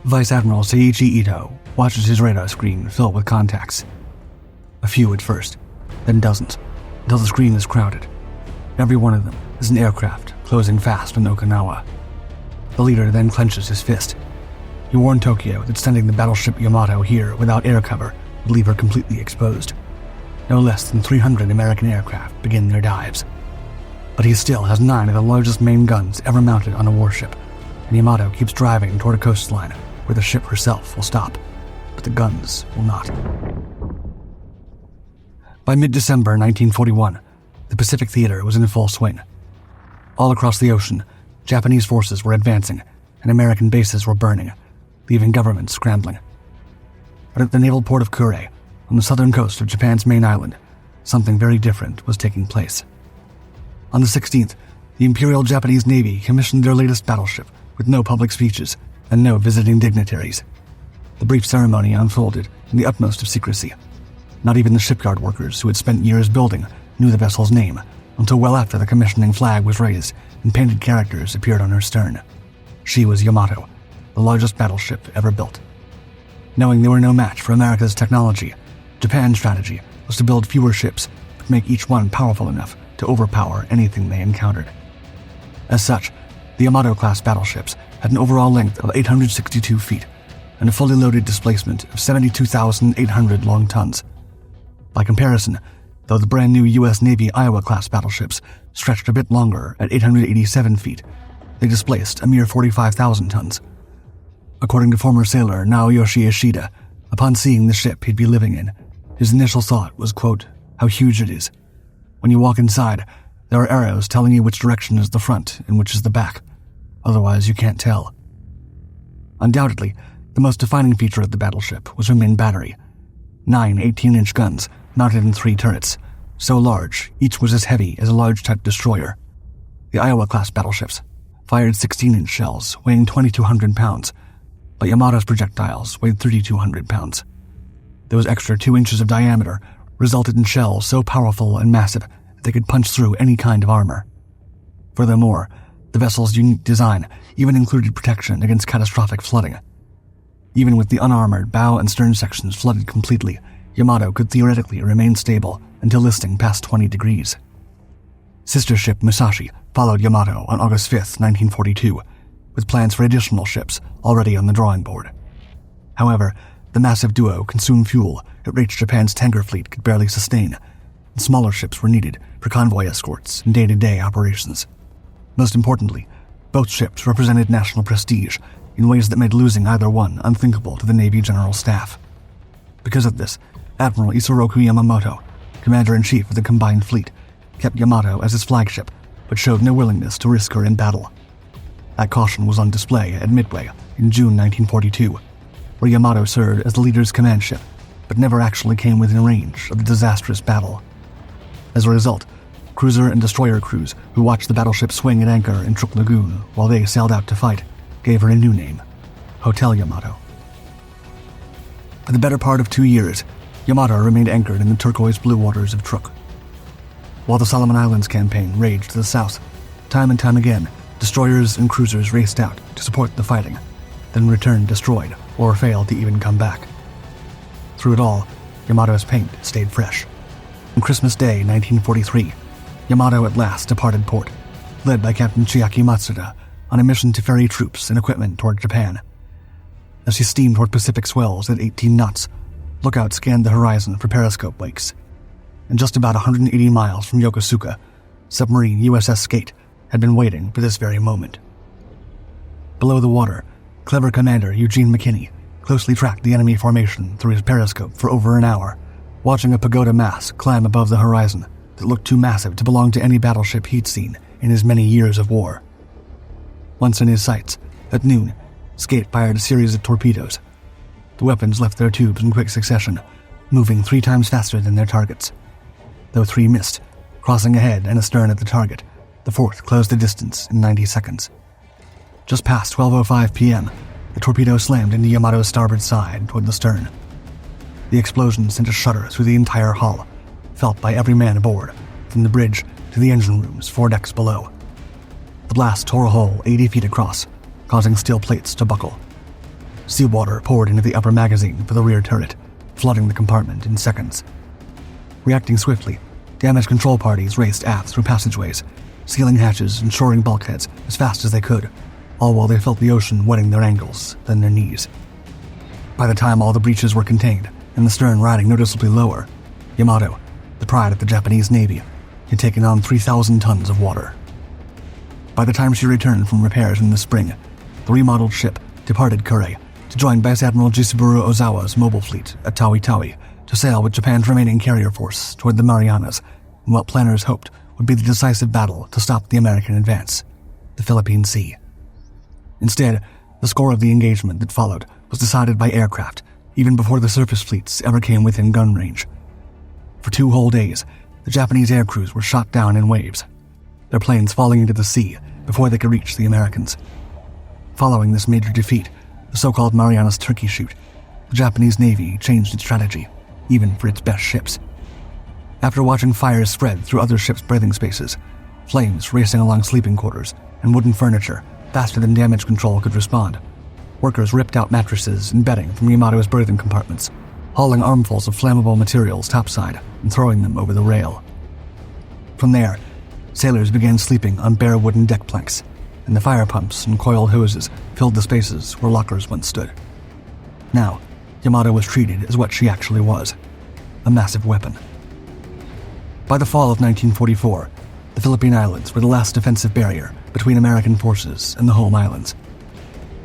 Vice Admiral Seiichi Ito watches his radar screen fill with contacts. A few at first, then dozens, until the screen is crowded. Every one of them is an aircraft closing fast on Okinawa. The leader then clenches his fist. He warned Tokyo that sending the battleship Yamato here without air cover would leave her completely exposed. No less than 300 American aircraft begin their dives. But he still has 9 of the largest main guns ever mounted on a warship, and Yamato keeps driving toward a coastline where the ship herself will stop, but the guns will not. By mid-December 1941, the Pacific Theater was in full swing. All across the ocean, Japanese forces were advancing, and American bases were burning, leaving governments scrambling. But at the naval port of Kure, on the southern coast of Japan's main island, something very different was taking place. On the 16th, the Imperial Japanese Navy commissioned their latest battleship with no public speeches and no visiting dignitaries. The brief ceremony unfolded in the utmost of secrecy. Not even the shipyard workers who had spent years building knew the vessel's name until well after the commissioning flag was raised and painted characters appeared on her stern. She was Yamato, the largest battleship ever built. Knowing they were no match for America's technology, Japan's strategy was to build fewer ships but make each one powerful enough to overpower anything they encountered. As such, the Yamato-class battleships had an overall length of 862 feet and a fully loaded displacement of 72,800 long tons. By comparison, though the brand new U.S. Navy Iowa-class battleships stretched a bit longer at 887 feet, they displaced a mere 45,000 tons. According to former sailor Naoyoshi Ishida, upon seeing the ship he'd be living in, his initial thought was, quote, "How huge it is. When you walk inside, there are arrows telling you which direction is the front and which is the back. Otherwise, you can't tell." Undoubtedly, the most defining feature of the battleship was her main battery. 9 18-inch guns mounted in 3 turrets, so large each was as heavy as a large-type destroyer. The Iowa-class battleships fired 16-inch shells weighing 2,200 pounds, but Yamato's projectiles weighed 3,200 pounds. Those extra 2 inches of diameter resulted in shells so powerful and massive that they could punch through any kind of armor. Furthermore, the vessel's unique design even included protection against catastrophic flooding. Even with the unarmored bow and stern sections flooded completely, Yamato could theoretically remain stable until listing past 20 degrees. Sister ship Musashi followed Yamato on August 5, 1942, with plans for additional ships already on the drawing board. However, the massive duo consumed fuel at rates Japan's tanker fleet could barely sustain, and smaller ships were needed for convoy escorts and day-to-day operations. Most importantly, both ships represented national prestige in ways that made losing either one unthinkable to the Navy General Staff. Because of this, Admiral Isoroku Yamamoto, Commander-in-Chief of the combined fleet, kept Yamato as his flagship, but showed no willingness to risk her in battle. That caution was on display at Midway in June 1942, where Yamato served as the leader's command ship, but never actually came within range of the disastrous battle. As a result, cruiser and destroyer crews who watched the battleship swing at anchor in Truk Lagoon while they sailed out to fight gave her a new name, Hotel Yamato. For the better part of 2 years, Yamato remained anchored in the turquoise-blue waters of Truk. While the Solomon Islands campaign raged to the south, time and time again, destroyers and cruisers raced out to support the fighting, then returned destroyed or failed to even come back. Through it all, Yamato's paint stayed fresh. On Christmas Day, 1943, Yamato at last departed port, led by Captain Chiaki Matsuda on a mission to ferry troops and equipment toward Japan. As she steamed toward Pacific swells at 18 knots, Lookout scanned the horizon for periscope wakes. And just about 180 miles from Yokosuka, submarine USS Skate had been waiting for this very moment. Below the water, clever commander Eugene McKinney closely tracked the enemy formation through his periscope for over an hour, watching a pagoda mass climb above the horizon that looked too massive to belong to any battleship he'd seen in his many years of war. Once in his sights, at noon, Skate fired a series of torpedoes. The weapons left their tubes in quick succession, moving 3 times faster than their targets. Though 3 missed, crossing ahead and astern at the target, the 4th closed the distance in 90 seconds. Just past 12:05 p.m., the torpedo slammed into Yamato's starboard side toward the stern. The explosion sent a shudder through the entire hull, felt by every man aboard, from the bridge to the engine rooms 4 decks below. The blast tore a hole 80 feet across, causing steel plates to buckle. Seawater poured into the upper magazine for the rear turret, flooding the compartment in seconds. Reacting swiftly, damage control parties raced aft through passageways, sealing hatches and shoring bulkheads as fast as they could, all while they felt the ocean wetting their ankles, then their knees. By the time all the breaches were contained and the stern riding noticeably lower, Yamato, the pride of the Japanese Navy, had taken on 3,000 tons of water. By the time she returned from repairs in the spring, the remodeled ship departed Kure to join Vice Admiral Jisaburo Ozawa's mobile fleet at Tawi-Tawi to sail with Japan's remaining carrier force toward the Marianas in what planners hoped would be the decisive battle to stop the American advance, the Philippine Sea. Instead, the score of the engagement that followed was decided by aircraft, even before the surface fleets ever came within gun range. For 2 whole days, the Japanese air crews were shot down in waves, their planes falling into the sea before they could reach the Americans. Following this major defeat, the so-called Marianas Turkey Shoot, the Japanese Navy changed its strategy, even for its best ships. After watching fires spread through other ships' berthing spaces, flames racing along sleeping quarters, and wooden furniture faster than damage control could respond, workers ripped out mattresses and bedding from Yamato's berthing compartments, hauling armfuls of flammable materials topside and throwing them over the rail. From there, sailors began sleeping on bare wooden deck planks, and the fire pumps and coiled hoses filled the spaces where lockers once stood. Now, Yamato was treated as what she actually was, a massive weapon. By the fall of 1944, the Philippine Islands were the last defensive barrier between American forces and the home islands.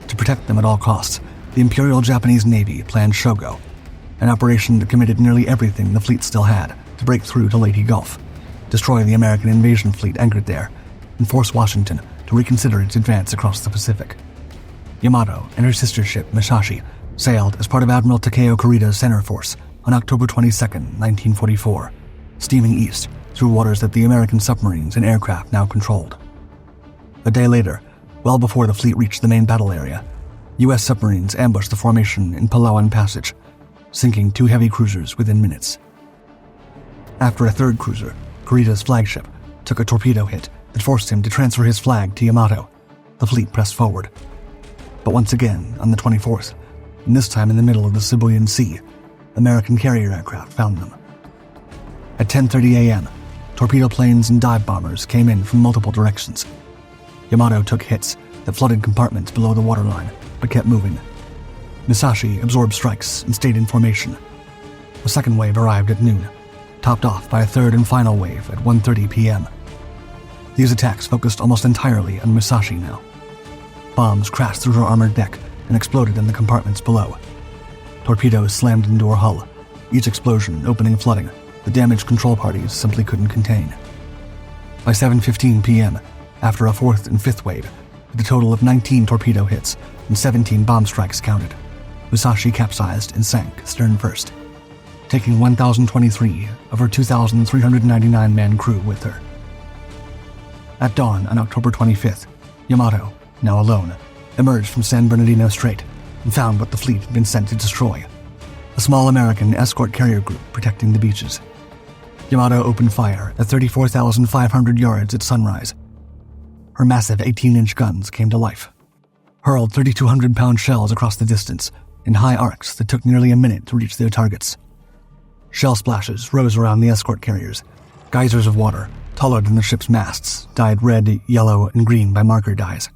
To protect them at all costs, the Imperial Japanese Navy planned Shogo, an operation that committed nearly everything the fleet still had to break through to Leyte Gulf, destroy the American invasion fleet anchored there, and force Washington to reconsider its advance across the Pacific. Yamato and her sister ship Musashi sailed as part of Admiral Takeo Kurida's center force on October 22, 1944, steaming east through waters that the American submarines and aircraft now controlled. A day later, well before the fleet reached the main battle area, U.S. submarines ambushed the formation in Palawan Passage, sinking 2 heavy cruisers within minutes. After a third cruiser, Kurida's flagship, took a torpedo hit that forced him to transfer his flag to Yamato, the fleet pressed forward. But once again, on the 24th, and this time in the middle of the Sibuyan Sea, American carrier aircraft found them. At 10:30 a.m., torpedo planes and dive bombers came in from multiple directions. Yamato took hits that flooded compartments below the waterline, but kept moving. Musashi absorbed strikes and stayed in formation. A second wave arrived at noon, topped off by a third and final wave at 1:30 p.m. These attacks focused almost entirely on Musashi now. Bombs crashed through her armored deck and exploded in the compartments below. Torpedoes slammed into her hull, each explosion opening flooding the damage control parties simply couldn't contain. By 7:15 p.m., after a fourth and fifth wave, with a total of 19 torpedo hits and 17 bomb strikes counted, Musashi capsized and sank stern first, taking 1,023 of her 2,399-man crew with her. At dawn on October 25th, Yamato, now alone, emerged from San Bernardino Strait and found what the fleet had been sent to destroy: a small American escort carrier group protecting the beaches. Yamato opened fire at 34,500 yards at sunrise. Her massive 18-inch guns came to life, hurled 3,200-pound shells across the distance in high arcs that took nearly a minute to reach their targets. Shell splashes rose around the escort carriers, geysers of water, taller than the ship's masts, dyed red, yellow, and green by marker dyes.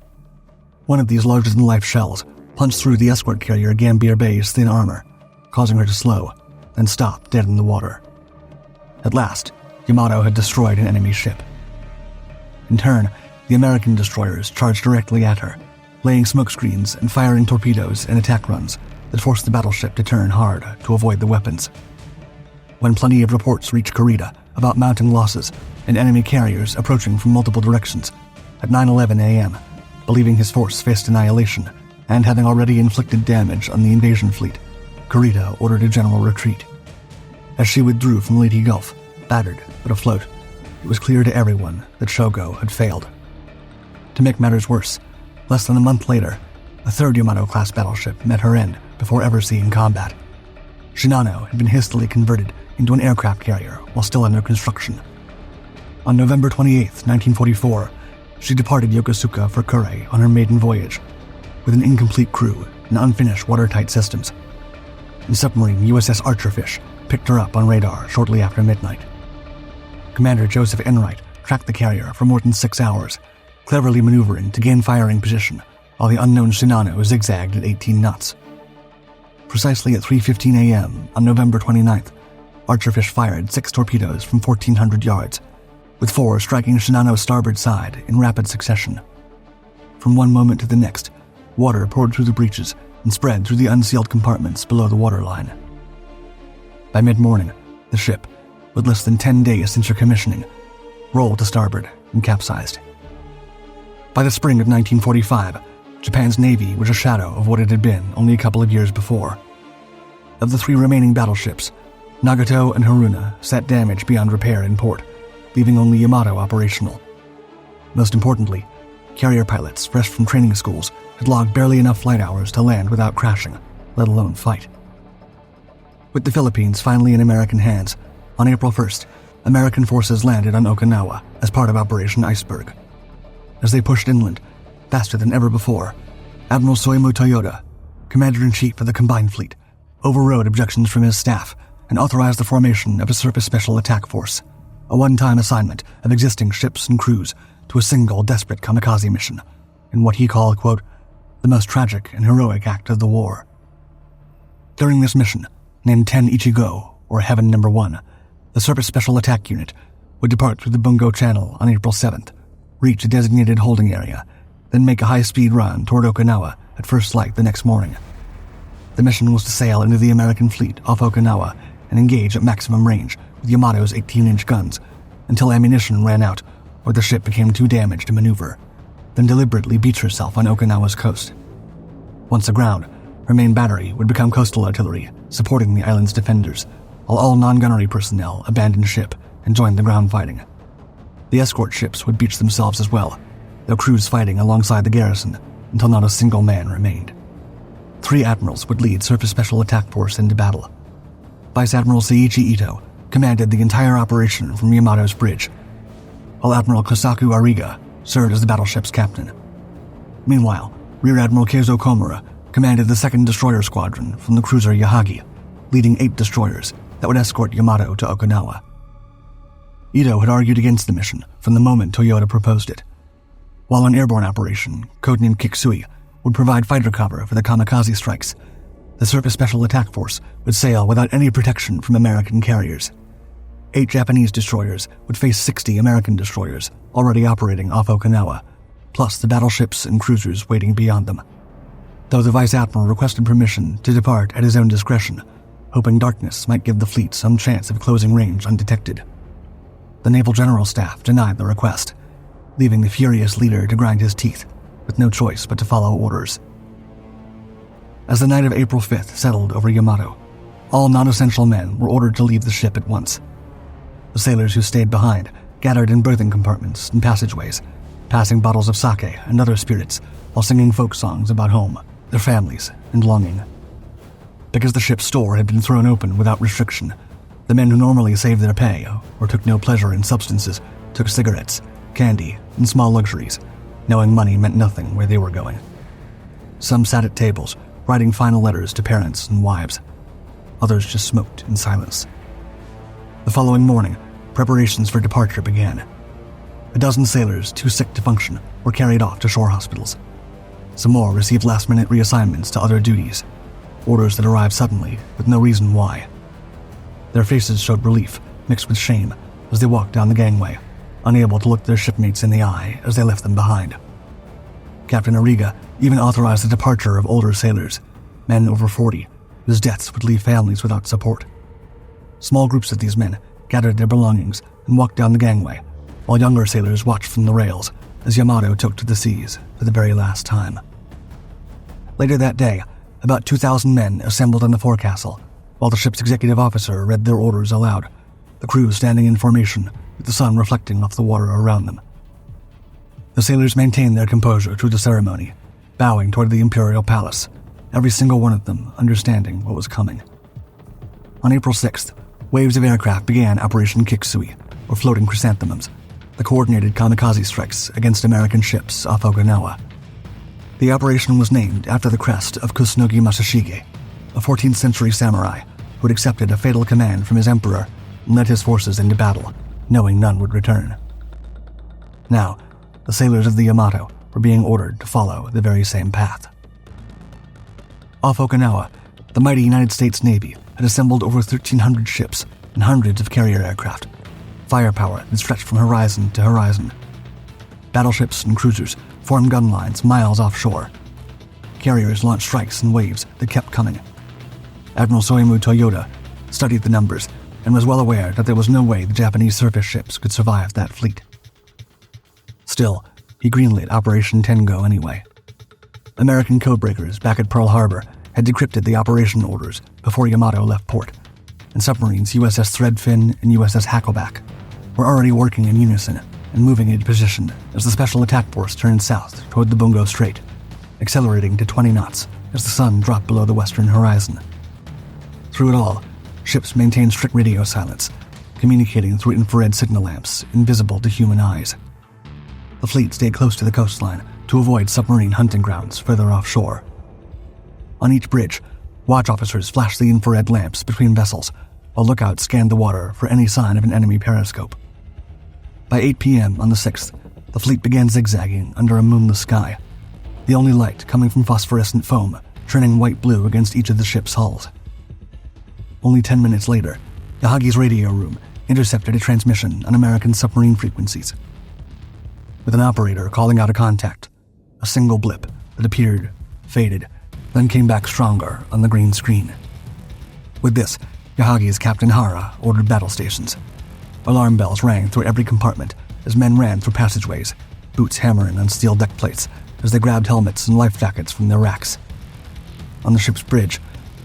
One of these larger-than-life shells punched through the escort carrier Gambier Bay's thin armor, causing her to slow, then stop dead in the water. At last, Yamato had destroyed an enemy ship. In turn, the American destroyers charged directly at her, laying smokescreens and firing torpedoes and attack runs that forced the battleship to turn hard to avoid the weapons. When plenty of reports reached Kurita about mounting losses and enemy carriers approaching from multiple directions, at 9:11 a.m., believing his force faced annihilation and having already inflicted damage on the invasion fleet, Kurita ordered a general retreat. As she withdrew from Leyte Gulf, battered but afloat, it was clear to everyone that Shogo had failed. To make matters worse, less than a month later, a third Yamato-class battleship met her end before ever seeing combat. Shinano had been hastily converted into an aircraft carrier while still under construction. On November 28, 1944, she departed Yokosuka for Kure on her maiden voyage, with an incomplete crew and unfinished watertight systems. The submarine USS Archerfish picked her up on radar shortly after midnight. Commander Joseph Enright tracked the carrier for more than 6 hours, cleverly maneuvering to gain firing position while the unknown Shinano zigzagged at 18 knots. Precisely at 3:15 a.m. on November 29th, Archerfish fired 6 torpedoes from 1,400 yards, with 4 striking Shinano's starboard side in rapid succession. From one moment to the next, water poured through the breaches and spread through the unsealed compartments below the waterline. By mid-morning, the ship, with less than 10 days since her commissioning, rolled to starboard and capsized. By the spring of 1945, Japan's navy was a shadow of what it had been only a couple of years before. Of the 3 remaining battleships, Nagato and Haruna sat damaged beyond repair in port, leaving only Yamato operational. Most importantly, carrier pilots fresh from training schools had logged barely enough flight hours to land without crashing, let alone fight. With the Philippines finally in American hands, on April 1st, American forces landed on Okinawa as part of Operation Iceberg. As they pushed inland, faster than ever before, Admiral Seiichi Ito, Commander-in-Chief of the Combined Fleet, overrode objections from his staff and authorized the formation of a Surface Special Attack Force, a one-time assignment of existing ships and crews to a single desperate kamikaze mission, in what he called, quote, the most tragic and heroic act of the war. During this mission, named Ten Ichigo, or Heaven No. 1, the Surface Special Attack Unit would depart through the Bungo Channel on April 7th, reach a designated holding area, then make a high-speed run toward Okinawa at first light the next morning. The mission was to sail into the American fleet off Okinawa and engage at maximum range with Yamato's 18-inch guns until ammunition ran out or the ship became too damaged to maneuver, then deliberately beach herself on Okinawa's coast. Once aground, her main battery would become coastal artillery, supporting the island's defenders, while all non-gunnery personnel abandoned ship and joined the ground fighting. The escort ships would beach themselves as well, their crews fighting alongside the garrison until not a single man remained. 3 admirals would lead Surface Special Attack Force into battle. Vice Admiral Seiichi Ito commanded the entire operation from Yamato's bridge, while Admiral Kosaku Ariga served as the battleship's captain. Meanwhile, Rear Admiral Keizo Komura commanded the 2nd Destroyer Squadron from the cruiser Yahagi, leading 8 destroyers that would escort Yamato to Okinawa. Ito had argued against the mission from the moment Toyota proposed it. While an airborne operation, codenamed Kikuchi, would provide fighter cover for the kamikaze strikes, the Surface Special Attack Force would sail without any protection from American carriers. 8 Japanese destroyers would face 60 American destroyers already operating off Okinawa, plus the battleships and cruisers waiting beyond them. Though the Vice Admiral requested permission to depart at his own discretion, hoping darkness might give the fleet some chance of closing range undetected. The Naval General Staff denied the request, leaving the furious leader to grind his teeth, with no choice but to follow orders. As the night of April 5th settled over Yamato, all non-essential men were ordered to leave the ship at once. The sailors who stayed behind gathered in berthing compartments and passageways, passing bottles of sake and other spirits while singing folk songs about home, their families, and longing. Because the ship's store had been thrown open without restriction, the men who normally saved their pay or took no pleasure in substances took cigarettes, candy, and small luxuries, knowing money meant nothing where they were going. Some sat at tables, writing final letters to parents and wives. Others just smoked in silence. The following morning, preparations for departure began. A dozen sailors, too sick to function, were carried off to shore hospitals. Some more received last-minute reassignments to other duties, orders that arrived suddenly with no reason why. Their faces showed relief, mixed with shame, as they walked down the gangway, unable to look their shipmates in the eye as they left them behind. Captain Ariga even authorized the departure of older sailors, men over 40, whose deaths would leave families without support. Small groups of these men gathered their belongings and walked down the gangway, while younger sailors watched from the rails as Yamato took to the seas for the very last time. Later that day, about 2,000 men assembled on the forecastle, while the ship's executive officer read their orders aloud, the crew standing in formation with the sun reflecting off the water around them. The sailors maintained their composure through the ceremony, bowing toward the imperial palace, every single one of them understanding what was coming. On April 6th, waves of aircraft began Operation Kikuchi, or Floating Chrysanthemums, the coordinated kamikaze strikes against American ships off Okinawa. The operation was named after the crest of Kusunogi Masashige, a 14th century samurai who had accepted a fatal command from his emperor and led his forces into battle, knowing none would return. Now, the sailors of the Yamato were being ordered to follow the very same path. Off Okinawa, the mighty United States Navy had assembled over 1,300 ships and hundreds of carrier aircraft, firepower that stretched from horizon to horizon. Battleships and cruisers formed gun lines miles offshore. Carriers launched strikes in waves that kept coming. Admiral Seiichi Ito studied the numbers and was well aware that there was no way the Japanese surface ships could survive that fleet. Still, he greenlit Operation Tengo anyway. American codebreakers back at Pearl Harbor had decrypted the operation orders before Yamato left port, and submarines USS Threadfin and USS Hackleback were already working in unison and moving into position as the Special Attack Force turned south toward the Bungo Strait, accelerating to 20 knots as the sun dropped below the western horizon. Through it all, ships maintained strict radio silence, communicating through infrared signal lamps invisible to human eyes. The fleet stayed close to the coastline to avoid submarine hunting grounds further offshore. On each bridge, watch officers flashed the infrared lamps between vessels, while lookouts scanned the water for any sign of an enemy periscope. By 8 p.m. on the 6th, the fleet began zigzagging under a moonless sky, the only light coming from phosphorescent foam turning white-blue against each of the ship's hulls. Only 10 minutes later, Yahagi's radio room intercepted a transmission on American submarine frequencies. With an operator calling out a contact, a single blip that appeared, faded, then came back stronger on the green screen. With this, Yahagi's Captain Hara ordered battle stations. Alarm bells rang through every compartment as men ran through passageways, boots hammering on steel deck plates as they grabbed helmets and life jackets from their racks. On the ship's bridge,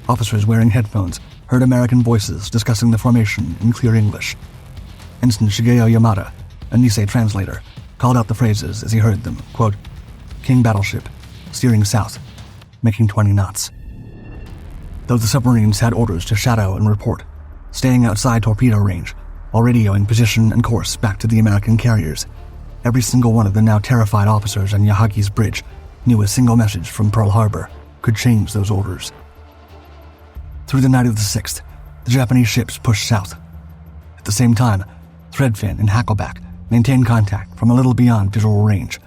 officers wearing headphones heard American voices discussing the formation in clear English. Ensign Shigeo Yamada, a Nisei translator, called out the phrases as he heard them, quote, "King battleship, steering south, making 20 knots. Though the submarines had orders to shadow and report, staying outside torpedo range, while radioing position and course back to the American carriers, every single one of the now terrified officers on Yahagi's bridge knew a single message from Pearl Harbor could change those orders. Through the night of the 6th, the Japanese ships pushed south. At the same time, Threadfin and Hackleback maintained contact from a little beyond visual range,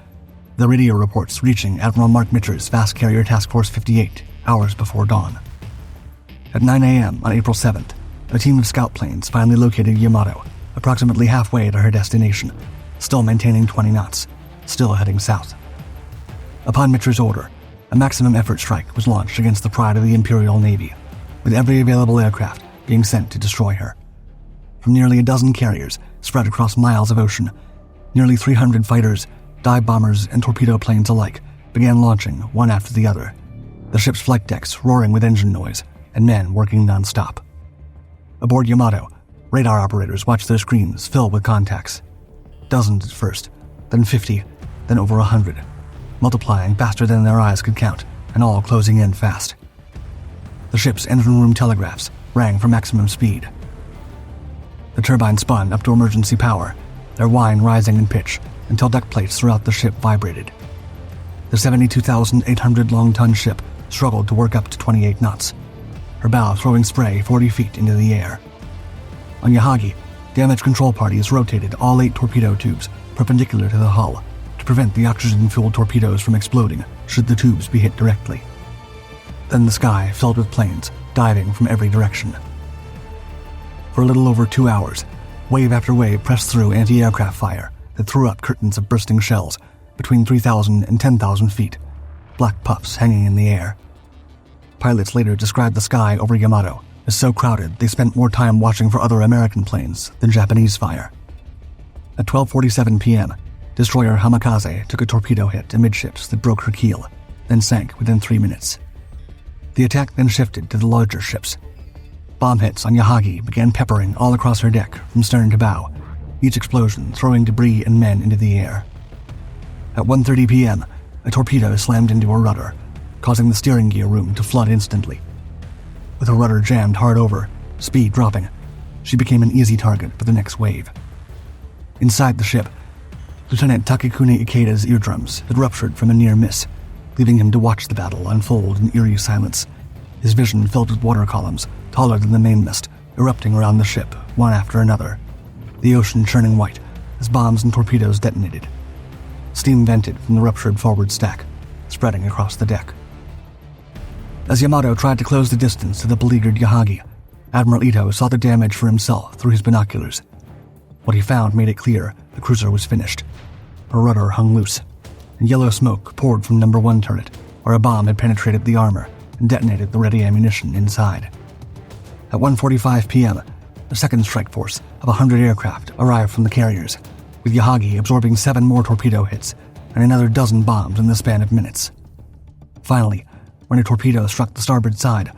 the radio reports reaching Admiral Mark Mitcher's Fast Carrier Task Force 58 hours before dawn. At 9 a.m. on April 7th, a team of scout planes finally located Yamato, approximately halfway to her destination, still maintaining 20 knots, still heading south. Upon Mitcher's order, a maximum effort strike was launched against the pride of the Imperial Navy, with every available aircraft being sent to destroy her. From nearly a dozen carriers spread across miles of ocean, nearly 300 fighters, dive bombers, and torpedo planes alike began launching one after the other, the ship's flight decks roaring with engine noise and men working non-stop. Aboard Yamato, radar operators watched their screens fill with contacts. Dozens at first, then 50, then over 100, multiplying faster than their eyes could count, and all closing in fast. The ship's engine room telegraphs rang for maximum speed. The turbine spun up to emergency power, their whine rising in pitch until deck plates throughout the ship vibrated. The 72,800 long-ton ship struggled to work up to 28 knots, her bow throwing spray 40 feet into the air. On Yahagi, damage control parties rotated all 8 torpedo tubes perpendicular to the hull to prevent the oxygen-fueled torpedoes from exploding should the tubes be hit directly. Then the sky filled with planes diving from every direction. For a little over 2 hours, wave after wave pressed through anti-aircraft fire that threw up curtains of bursting shells between 3,000 and 10,000 feet, black puffs hanging in the air. Pilots later described the sky over Yamato as so crowded they spent more time watching for other American planes than Japanese fire. At 12:47 p.m., destroyer Hamikaze took a torpedo hit amidships that broke her keel, then sank within 3 minutes. The attack then shifted to the larger ships. Bomb hits on Yahagi began peppering all across her deck from stern to bow, each explosion throwing debris and men into the air. At 1:30 p.m., a torpedo slammed into her rudder, causing the steering gear room to flood instantly. With her rudder jammed hard over, speed dropping, she became an easy target for the next wave. Inside the ship, Lieutenant Takekuni Ikeda's eardrums had ruptured from a near miss, leaving him to watch the battle unfold in eerie silence, his vision filled with water columns taller than the mainmast erupting around the ship, one after another, the ocean churning white as bombs and torpedoes detonated. Steam vented from the ruptured forward stack, spreading across the deck. As Yamato tried to close the distance to the beleaguered Yahagi, Admiral Ito saw the damage for himself through his binoculars. What he found made it clear the cruiser was finished. Her rudder hung loose, and yellow smoke poured from number 1 turret, where a bomb had penetrated the armor and detonated the ready ammunition inside. At 1:45 p.m., a second strike force of 100 aircraft arrived from the carriers, with Yahagi absorbing 7 more torpedo hits and another dozen bombs in the span of minutes. Finally, when a torpedo struck the starboard side,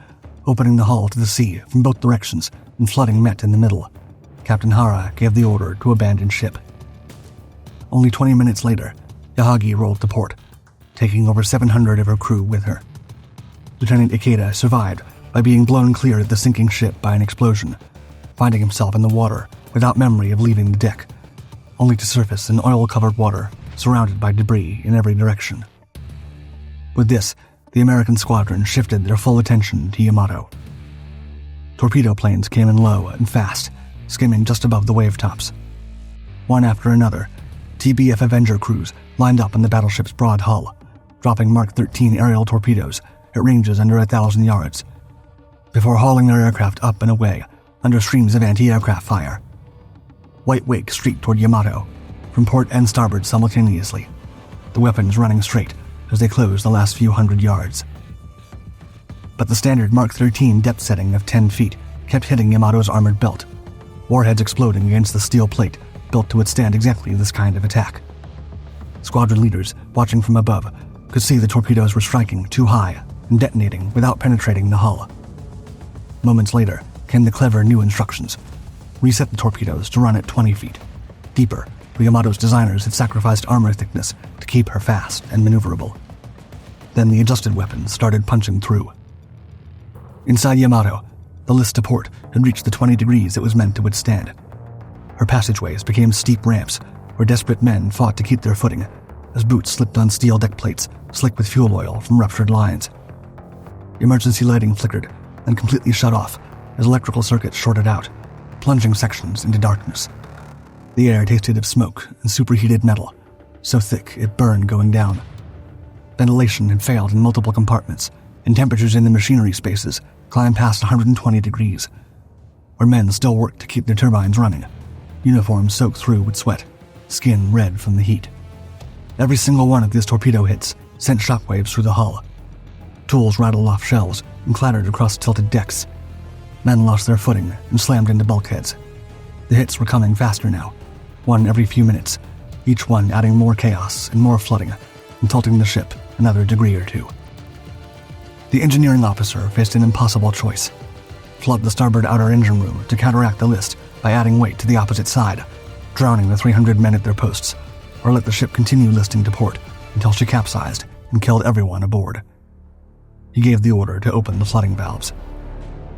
opening the hull to the sea from both directions and flooding met in the middle, Captain Hara gave the order to abandon ship. Only 20 minutes later, Yahagi rolled to port, taking over 700 of her crew with her. Lieutenant Ikeda survived by being blown clear of the sinking ship by an explosion, finding himself in the water without memory of leaving the deck, only to surface in oil-covered water surrounded by debris in every direction. With this, the American squadron shifted their full attention to Yamato. Torpedo planes came in low and fast, skimming just above the wave tops. One after another, TBF Avenger crews lined up on the battleship's broad hull, dropping Mark 13 aerial torpedoes at ranges under 1,000 yards, before hauling their aircraft up and away under streams of anti-aircraft fire. White wake streaked toward Yamato, from port and starboard simultaneously, the weapons running straight as they closed the last few hundred yards. But the standard Mark 13 depth setting of 10 feet kept hitting Yamato's armored belt, warheads exploding against the steel plate built to withstand exactly this kind of attack. Squadron leaders, watching from above, could see the torpedoes were striking too high and detonating without penetrating the hull. Moments later came the clever new instructions: reset the torpedoes to run at 20 feet, deeper, where Yamato's designers had sacrificed armor thickness to keep her fast and maneuverable. Then the adjusted weapons started punching through. Inside Yamato, the list to port had reached the 20 degrees it was meant to withstand. Her passageways became steep ramps where desperate men fought to keep their footing as boots slipped on steel deck plates slick with fuel oil from ruptured lines. Emergency lighting flickered and completely shut off as electrical circuits shorted out, plunging sections into darkness. The air tasted of smoke and superheated metal, so thick it burned going down. Ventilation had failed in multiple compartments, and temperatures in the machinery spaces climbed past 120 degrees, where men still worked to keep their turbines running, uniforms soaked through with sweat, skin red from the heat. Every single one of these torpedo hits sent shockwaves through the hull. Tools rattled off shelves and clattered across tilted decks. Men lost their footing and slammed into bulkheads. The hits were coming faster now, one every few minutes, each one adding more chaos and more flooding, and tilting the ship another degree or two. The engineering officer faced an impossible choice: flood the starboard outer engine room to counteract the list by adding weight to the opposite side, drowning the 300 men at their posts, or let the ship continue listing to port until she capsized and killed everyone aboard. He gave the order to open the flooding valves.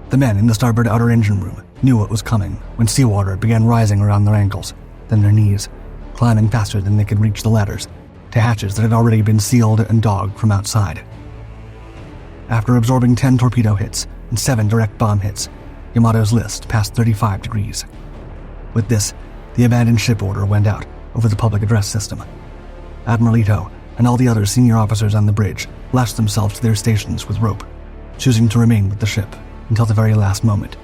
The men in the starboard outer engine room knew what was coming when seawater began rising around their ankles, then their knees, climbing faster than they could reach the ladders, to hatches that had already been sealed and dogged from outside. After absorbing 10 torpedo hits and 7 direct bomb hits, Yamato's list passed 35 degrees. With this, the abandoned ship order went out over the public address system. Admiral Ito and all the other senior officers on the bridge lashed themselves to their stations with rope, choosing to remain with the ship until the very last moment.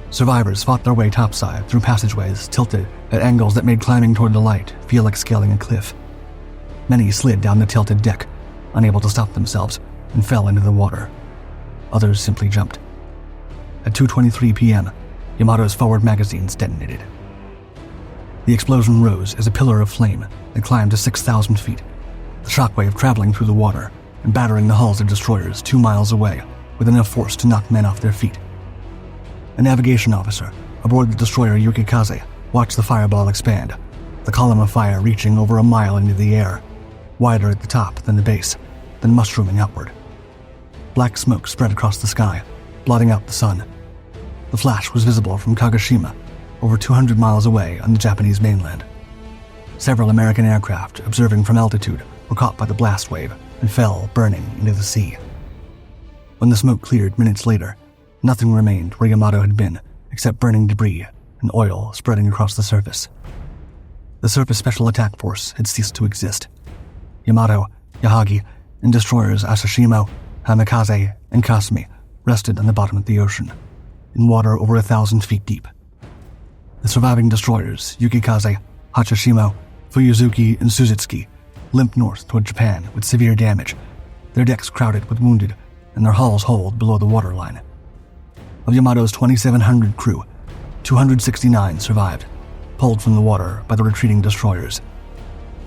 Survivors fought their way topside through passageways tilted at angles that made climbing toward the light feel like scaling a cliff. Many slid down the tilted deck, unable to stop themselves, and fell into the water. Others simply jumped. At 2:23 p.m., Yamato's forward magazines detonated. The explosion rose as a pillar of flame that climbed to 6,000 feet, the shockwave traveling through the water and battering the hulls of destroyers 2 miles away with enough force to knock men off their feet. A navigation officer aboard the destroyer Yukikaze watched the fireball expand, the column of fire reaching over a mile into the air, wider at the top than the base, then mushrooming outward. Black smoke spread across the sky, blotting out the sun. The flash was visible from Kagoshima, over 200 miles away on the Japanese mainland. Several American aircraft observing from altitude were caught by the blast wave, and fell, burning, into the sea. When the smoke cleared minutes later, nothing remained where Yamato had been except burning debris and oil spreading across the surface. The Surface Special Attack Force had ceased to exist. Yamato, Yahagi, and destroyers Asashimo, Hamikaze, and Kasumi rested on the bottom of the ocean, in water over 1,000 feet deep. The surviving destroyers, Yukikaze, Hachishimo, Fuyuzuki, and Suzutsuki, limped north toward Japan with severe damage, their decks crowded with wounded and their hulls holed below the waterline. Of Yamato's 2,700 crew, 269 survived, pulled from the water by the retreating destroyers.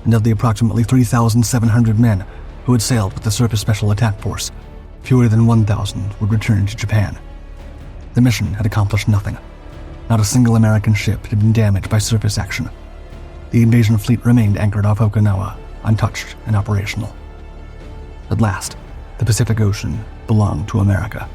And of the approximately 3,700 men who had sailed with the Surface Special Attack Force, fewer than 1,000 would return to Japan. The mission had accomplished nothing. Not a single American ship had been damaged by surface action. The invasion fleet remained anchored off Okinawa, untouched and operational. At last, the Pacific Ocean belonged to America.